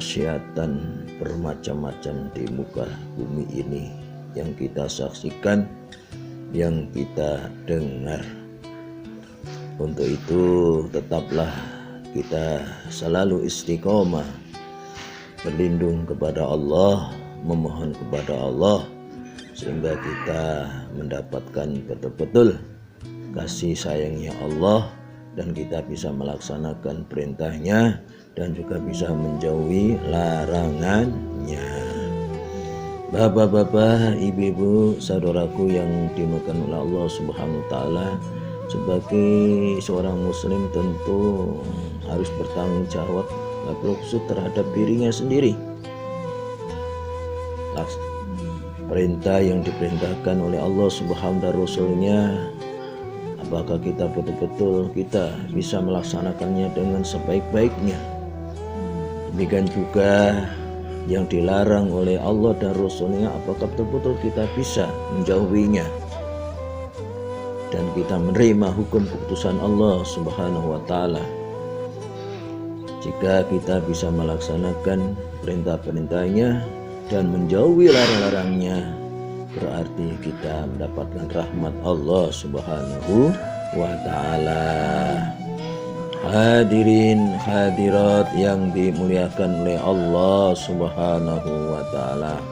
kemaksiatan bermacam-macam di muka bumi ini yang kita saksikan, yang kita dengar. Untuk itu tetaplah kita selalu istiqomah, berlindung kepada Allah, memohon kepada Allah, sehingga kita mendapatkan betul-betul kasih sayangnya Allah, dan kita bisa melaksanakan perintahnya dan juga bisa menjauhi larangannya. Bapak-bapak, ibu-ibu, saudaraku yang dimuliakan oleh Allah Subhanahu wa taala, sebagai seorang muslim tentu harus bertanggung jawab khusus terhadap dirinya sendiri. Perintah yang diperintahkan oleh Allah Subhanahu dan Rasulnya, apakah kita betul-betul kita bisa melaksanakannya dengan sebaik-baiknya? Demikian juga yang dilarang oleh Allah dan Rasulnya, apakah betul-betul kita bisa menjauhinya dan kita menerima hukum keputusan Allah Subhanahu wa taala. Jika kita bisa melaksanakan perintah-perintahnya dan menjauhi larang-larangnya, berarti kita mendapatkan rahmat Allah Subhanahu wa taala. Hadirin hadirat yang dimuliakan oleh Allah Subhanahu wa taala,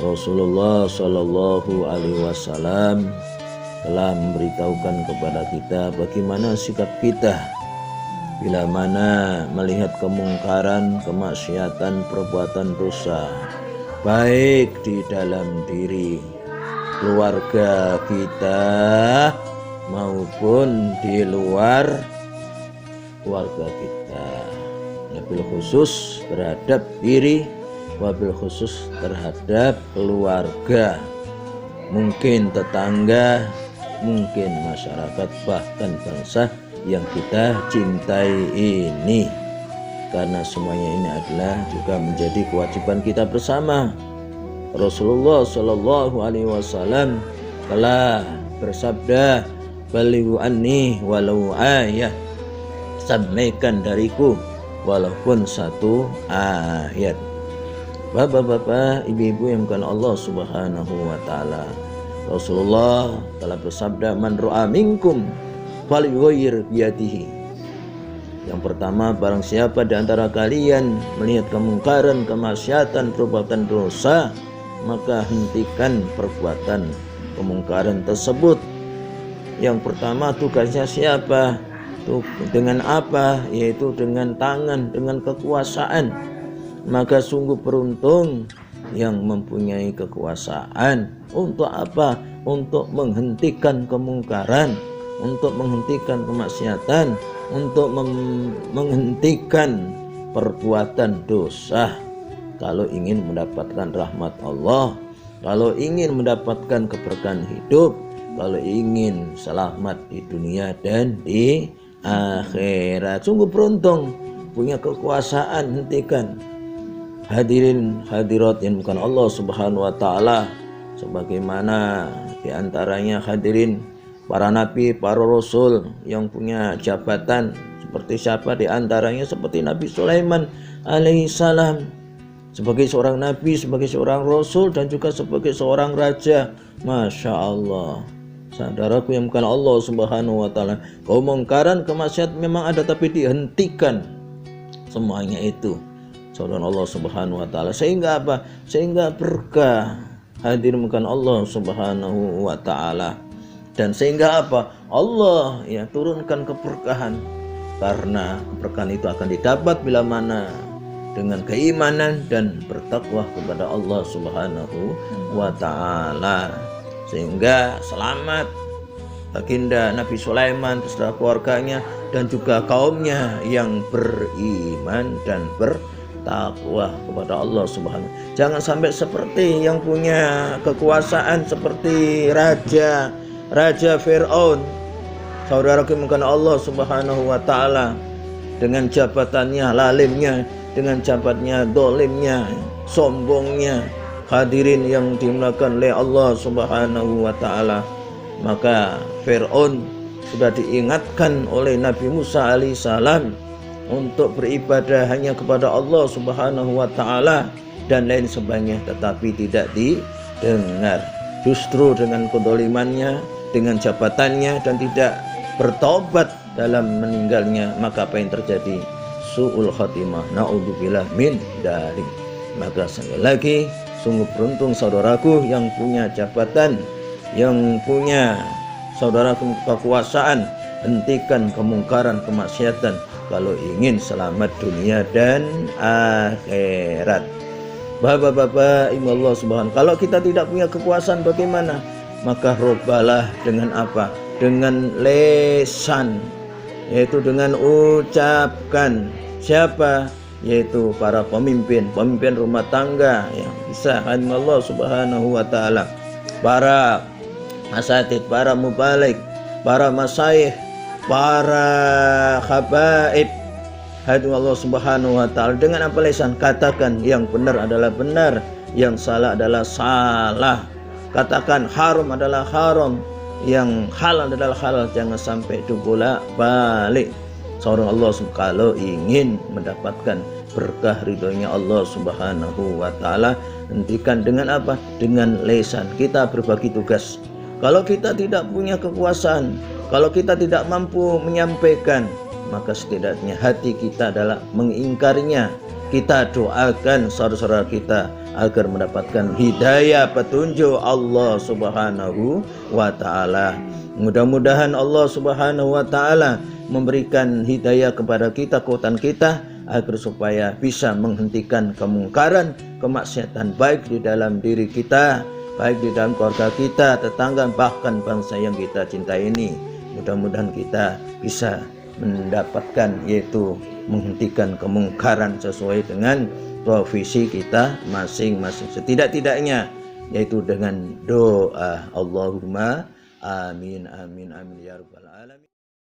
Rasulullah sallallahu alaihi wasallam telah memberitahukan kepada kita bagaimana sikap kita bila mana melihat kemungkaran, kemaksiatan, perbuatan dosa, baik di dalam diri keluarga kita maupun di luar keluarga kita, wabil khusus terhadap diri, wabil khusus terhadap keluarga, mungkin tetangga, mungkin masyarakat, bahkan bangsa yang kita cintai ini. Karena semuanya ini adalah juga menjadi kewajiban kita bersama. Rasulullah Shallallahu Alaihi Wasallam telah bersabda, "Balighu anni walau ayat." Sampaikan dariku walaupun satu ayat. Bapak-bapak, ibu-ibu yang bukan Allah Subhanahu wa taala, Rasulullah telah bersabda, "Man ra'a minkum falyughayyir biyadihi." Yang pertama, barang siapa di antara kalian melihat kemungkaran, kemaksiatan, perbuatan dosa, maka hentikan perbuatan kemungkaran tersebut. Yang pertama, tugasnya siapa? Dengan apa? Yaitu dengan tangan, dengan kekuasaan. Maka sungguh beruntung yang mempunyai kekuasaan. Untuk apa? Untuk menghentikan kemungkaran, untuk menghentikan kemaksiatan, untuk menghentikan perbuatan dosa. Kalau ingin mendapatkan rahmat Allah, kalau ingin mendapatkan keberkahan hidup, kalau ingin selamat di dunia dan di akhirat, sungguh beruntung punya kekuasaan, hentikan. Hadirin hadirat yang bukan Allah Subhanahu wa taala, sebagaimana diantaranya hadirin para nabi, para rasul yang punya jabatan seperti siapa? Diantaranya seperti Nabi Sulaiman alaihissalam, sebagai seorang nabi, sebagai seorang rasul, dan juga sebagai seorang raja. Masya Allah, saudaraku yang bukan Allah Subhanahu wa taala, kemungkaran, kemaksiatan memang ada, tapi dihentikan semuanya itu saudara Allah Subhanahu wa taala. Sehingga apa? Sehingga berkah. Hadirin bukan Allah Subhanahu wa taala. Dan sehingga apa? Allah ya turunkan keberkahan. Karena keberkahan itu akan didapat bila mana dengan keimanan dan bertakwa kepada Allah Subhanahu wa taala. Sehingga selamat baginda Nabi Sulaiman beserta keluarganya dan juga kaumnya yang beriman dan bertakwa kepada Allah Subhanahu. Jangan sampai seperti yang punya kekuasaan seperti Raja Fir'aun, saudara kemuliaan Allah Subhanahu wa taala, dengan jabatannya lalimnya, dengan jabatannya dolimnya, sombongnya. Hadirin yang dimuliakan oleh Allah Subhanahu wa taala, maka Fir'aun sudah diingatkan oleh Nabi Musa alaihissalam untuk beribadah hanya kepada Allah Subhanahu wa taala dan lain sebagainya, tetapi tidak didengar. Justru dengan kedolimannya, dengan jabatannya, dan tidak bertobat dalam meninggalnya, maka apa yang terjadi? Su'ul khatimah, na'udzubillah min dzalik. Maka sekali lagi, sungguh beruntung saudaraku yang punya jabatan, yang punya saudaraku kekuasaan. Hentikan kemungkaran, kemaksiatan kalau ingin selamat dunia dan akhirat. Bapak-bapak ibu Allah subhanahu. Kalau kita tidak punya kekuasaan bagaimana? Maka robalah dengan apa? Dengan lesan, yaitu dengan ucapkan. Siapa? Yaitu para pemimpin rumah tangga yang bisa Allah subhanahu wa ta'ala, para asatid, para mubalik, para masyayikh, para habaib, hadu Allah subhanahu wa ta'ala. Dengan apa lisan? Katakan yang benar adalah benar, yang salah adalah salah. Katakan haram adalah haram, yang halal adalah halal. Jangan sampai dibolak balik. Seorang Allah kalau ingin mendapatkan berkah ridhonya Allah subhanahu wa ta'ala, hentikan dengan apa? Dengan lisan. Kita berbagi tugas. Kalau kita tidak punya kekuasaan, kalau kita tidak mampu menyampaikan, maka setidaknya hati kita adalah mengingkarinya. Kita doakan saudara-saudara kita agar mendapatkan hidayah petunjuk Allah subhanahu wa ta'ala. Mudah-mudahan Allah subhanahu wa ta'ala memberikan hidayah kepada kita, kekuatan kita, agar supaya bisa menghentikan kemungkaran, kemaksiatan, baik di dalam diri kita, baik di dalam keluarga kita, tetangga, bahkan bangsa yang kita cintai ini. Mudah-mudahan kita bisa mendapatkan, yaitu menghentikan kemungkaran sesuai dengan profesi kita masing-masing, setidak-tidaknya yaitu dengan doa. Allahumma amin amin amin ya rabbal alamin.